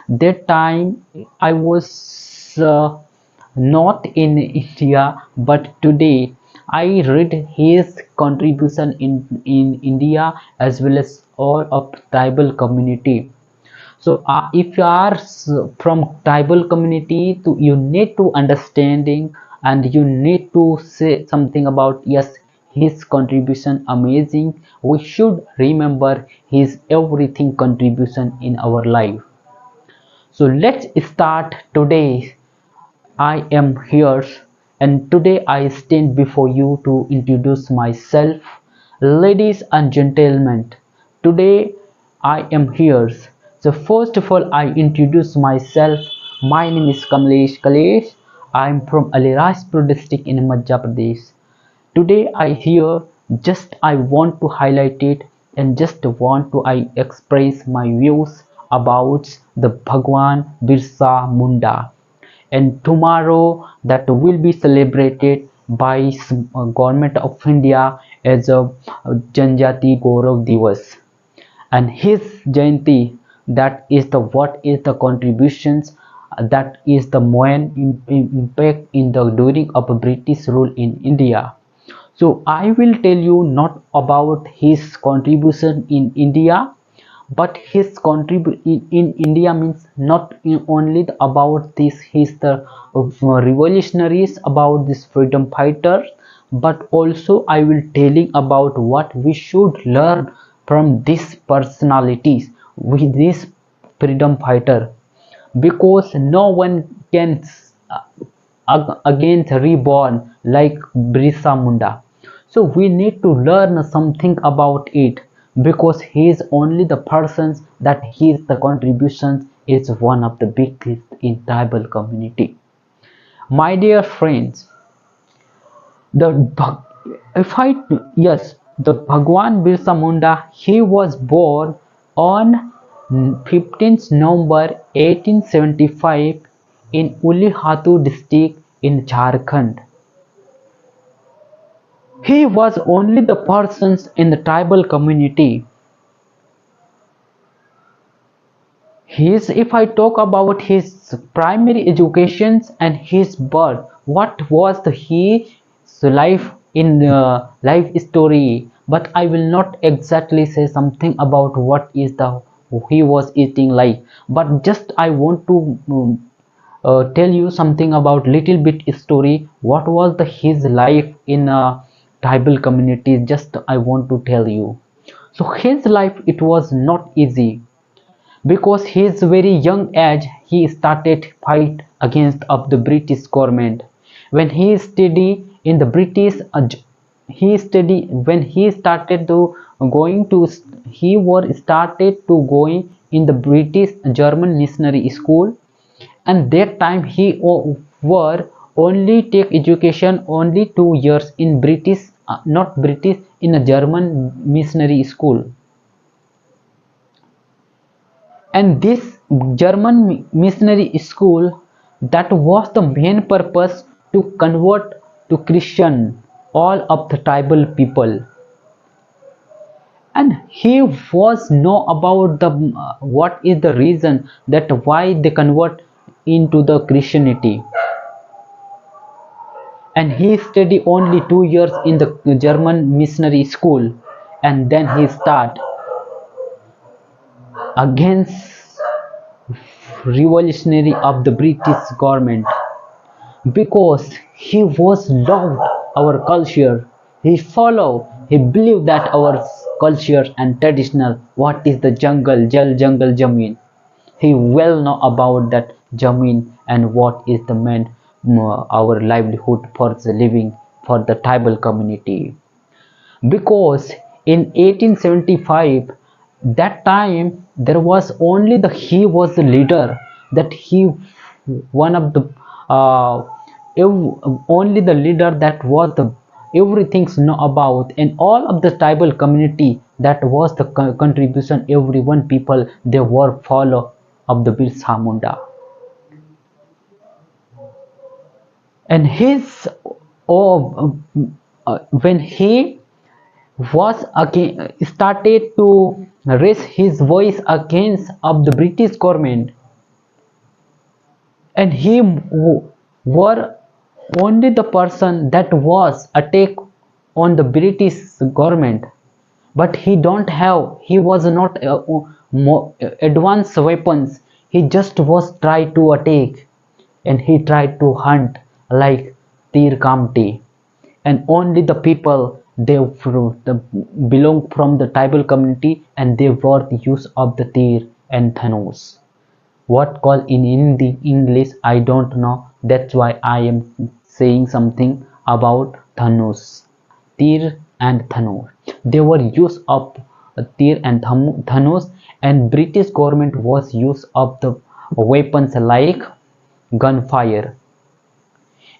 That time I was not in India, but today I read his contribution in India as well as all of tribal community. So if you are from tribal community, to you need to understanding and you need to say something about yes, his contribution amazing. We should remember his everything contribution in our life. So let's start today. I am here, and today I stand before you to introduce myself. Ladies and gentlemen, today I am here. So first of all, I introduce myself. My name is Kamlesh Kalesh. I am from Alirajpur district in Madhya Pradesh. Today I here just I want to highlight it and just want to I express my views about the Bhagwan Birsa Munda, and tomorrow that will be celebrated by government of India as a Janjati Gaurav Divas, and his Jayanti, that is the what is the contributions, that is the main impact in the during of British rule in India. So I will tell you not about his contribution in India, but his contribution in India means not only about this his the revolutionaries about this freedom fighter, but also I will telling about what we should learn from these personalities with this freedom fighter, because no one can against reborn like Birsa Munda. So we need to learn something about it, because he is only the persons that his the contributions is one of the biggest in tribal community. My dear friends, the if I yes, the Bhagwan Birsa Munda, he was born on 15th November 1875 in Ulihatu district in Jharkhand. He was only the persons in the tribal community. His, if I talk about his primary educations and his birth, what was the his life in life story, but I will not exactly say something about what is the he was eating like, but just I want to tell you something about little bit story. What was the his life in tribal community? Just I want to tell you. So his life it was not easy, because his very young age he started fight against of the British government. When he studied in the British he studied when he started to going to he was started to going in the British German missionary school, and that time he were only take education only 2 years in British not British, in a German missionary school. And this German missionary school, that was the main purpose to convert to Christian all of the tribal people. And he was know about the what is the reason that why they convert into the Christianity. And he studied only 2 years in the German missionary school, and then he start against revolutionary of the British government, because he was loved our culture. He followed, he believed that our culture and traditional, what is the jungle, jal jungle jameen. He well know about that jameen and what is the main our livelihood for the living for the tribal community. Because in 1875, that time there was only the he was the leader, that he one of the uh, only the leader that was the everything's know about, and all of the tribal community, that was the contribution everyone people they were follow of the Birsa Munda. And his oh, when he was again started to raise his voice against of the British government, and he were only the person that was attack on the British government, but he was not more advanced weapons. He just was try to attack, and he tried to hunt like Tir Kamti, and only the people belong from the tribal community, and they were the use of the Tir and Thanos. What call in English I don't know. That's why I am saying something about Thanos, Tir and Thanos. They were use of Tir and Thanos, and British government was use of the weapons like gunfire.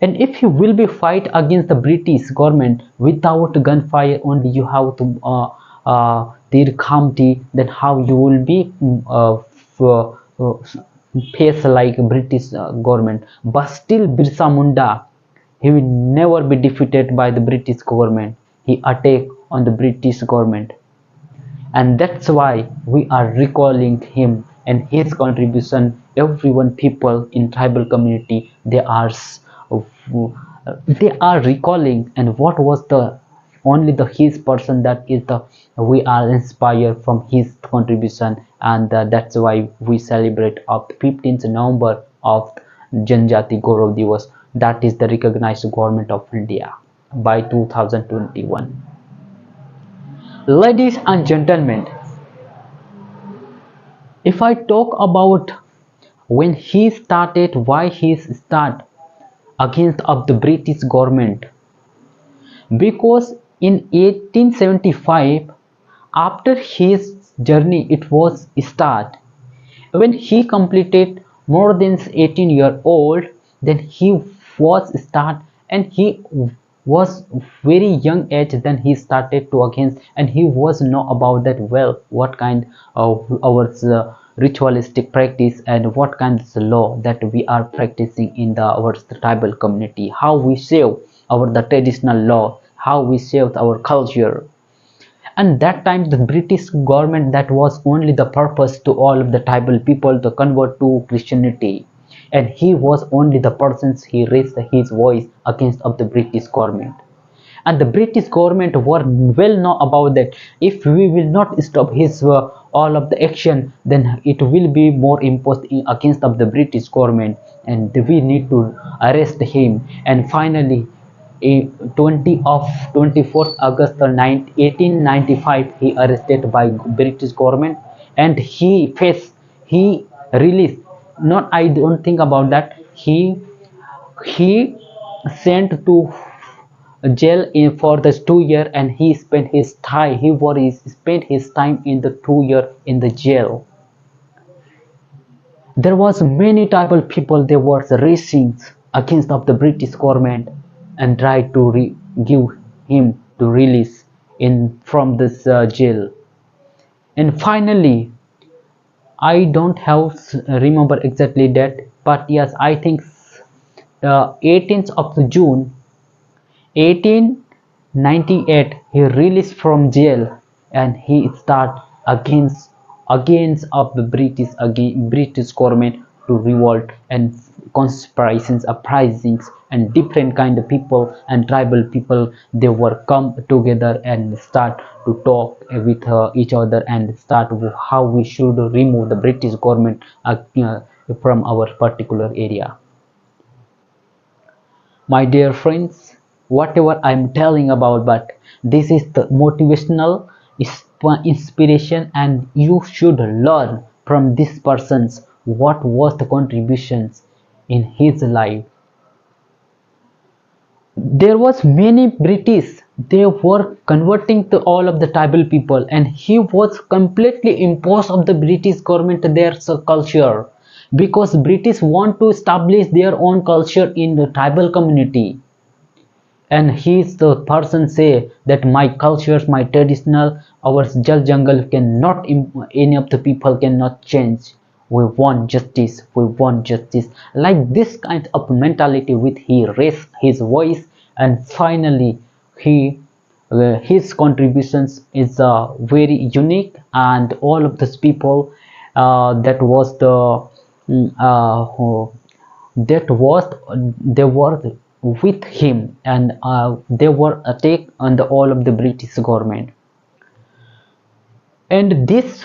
And if you will be fight against the British government without gunfire, only you have to Tir Khamti, then how you will be face like British government. But still Birsa Munda, he will never be defeated by the British government. He attacked on the British government, and that's why we are recalling him and his contribution. Everyone, people in tribal community, they are recalling, and what was the only the his person, that is the we are inspired from his contribution, and that's why we celebrate of 15th November of Janjati Gaurav Divas, that is the recognized government of India by 2021. Ladies and gentlemen, if I talk about when he started, why he start against of the British government, because in 1875, after his journey it was start, when he completed more than 18-year-old, then he was start, and he was very young age, then he started to against, and he was know about that well what kind of our ritualistic practice and what kind of law that we are practicing in the our tribal community, how we save our the traditional law, how we saved our culture. And that time the British government, that was only the purpose to all of the tribal people to convert to Christianity, and he was only the persons he raised his voice against of the British government. And the British government were well know about that if we will not stop his all of the action, then it will be more imposed against of the British government, and we need to arrest him. And finally, in 24th August 1895, he arrested by British government, and he released, not I don't think about that, he sent to jail for the 2 year, and he spent his time, he spent his time in the 2 year in the jail. There was many tribal people, they were racing against of the British government and tried to give him to release in from this jail. And finally, I don't have remember exactly that, but yes, I think 18th of June 1898, he released from jail, and he start against of the British government to revolt and conspirations, uprisings, and different kind of people and tribal people, they were come together and start to talk with each other and start how we should remove the British government from our particular area. My dear friends, whatever I'm telling about, but this is the motivational inspiration, and you should learn from this person's what was the contributions in his life. There was many British, they were converting to all of the tribal people, and he was completely imposed of the British government their culture, because British want to establish their own culture in the tribal community. And he's the person say that my cultures, my traditional, our Jal Jungle cannot, any of the people cannot change. We want justice, we want justice. Like this kind of mentality with he raised his voice, and finally he his contributions is very unique, and all of these people that was the mm, uh, that was they were with him, and they were attacked on the all of the British government. And this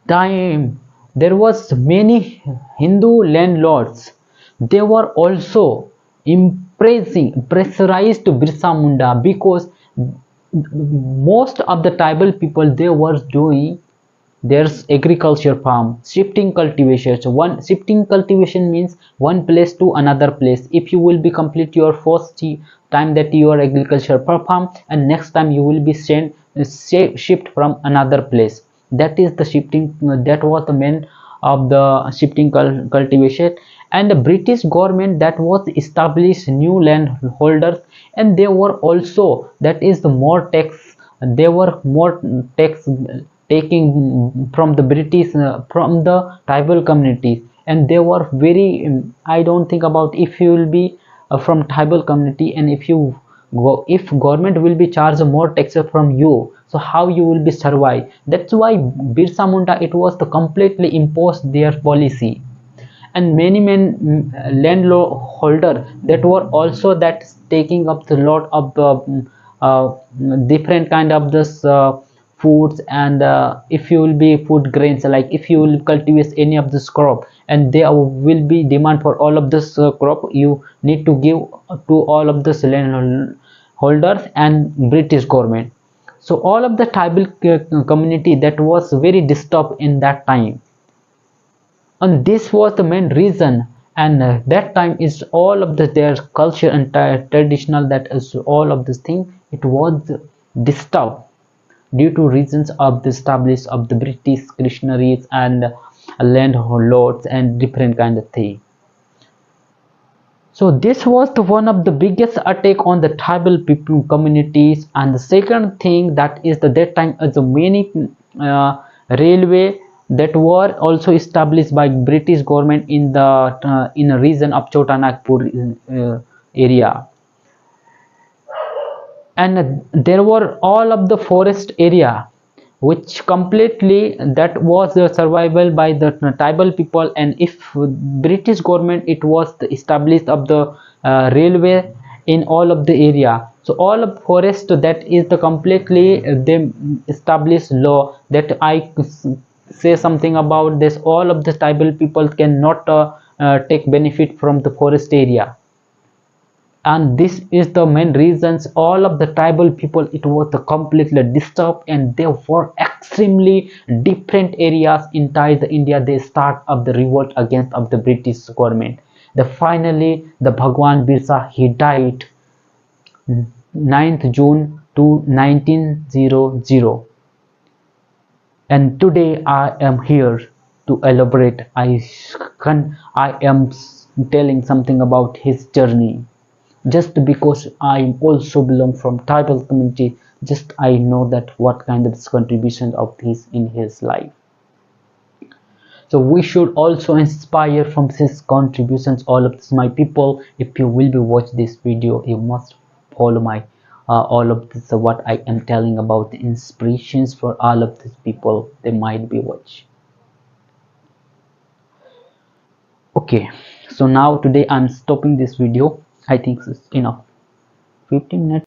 time there was many Hindu landlords. They were also pressurized to Birsa Munda, because most of the tribal people, they were doing there's agriculture farm, shifting cultivation. So one shifting cultivation means one place to another place. If you will be complete your first time that your agriculture farm, and next time you will be sent shift from another place. That is the shifting. That was the main of the shifting cultivation. And the British government that was established new land holders, and they were also, that is the more tax, they were more tax taking from the British, from the tribal communities. And they were very I don't think about, if you will be from tribal community, and if you go, if government will be charged more taxes from you, so how you will be survive. That's why Birsa Munda, it was the completely imposed their policy. And many men landholder that were also that taking up the lot of the different kind of this foods. And if you will be food grains, like if you will cultivate any of this crop, and there will be demand for all of this crop, you need to give to all of this land holders and British government. So all of the tribal community that was very disturbed in that time, and this was the main reason. And that time is all of their culture and traditional, that is all of this thing, it was disturbed due to reasons of the establish of the British missionaries and landlords and different kind of thing. So this was the one of the biggest attack on the tribal people communities. And the second thing, that is the that time as many railway that were also established by British government in a region of Chota Nagpur area. And there were all of the forest area, which completely that was the survival by the tribal people. And if British government, it was the established of the railway in all of the area, so all of forest, that is the completely they established law that I say something about this, all of the tribal people cannot take benefit from the forest area. And this is the main reasons all of the tribal people, it was the completely disturbed, and they were extremely different areas inside the India. They start of the revolt against of the British government. The finally the Bhagwan Birsa, he died 9th June to 1900. And today I am here to elaborate. I am telling something about his journey, just because I also belong from tribal community. Just I know that what kind of contribution of his in his life. So we should also inspire from his contributions, all of this, my people. If you will be watch this video, you must follow my all of this, what I am telling about the inspirations for all of these people, they might be watch. Okay, so now today I'm stopping this video. I think it's enough, 15 minutes.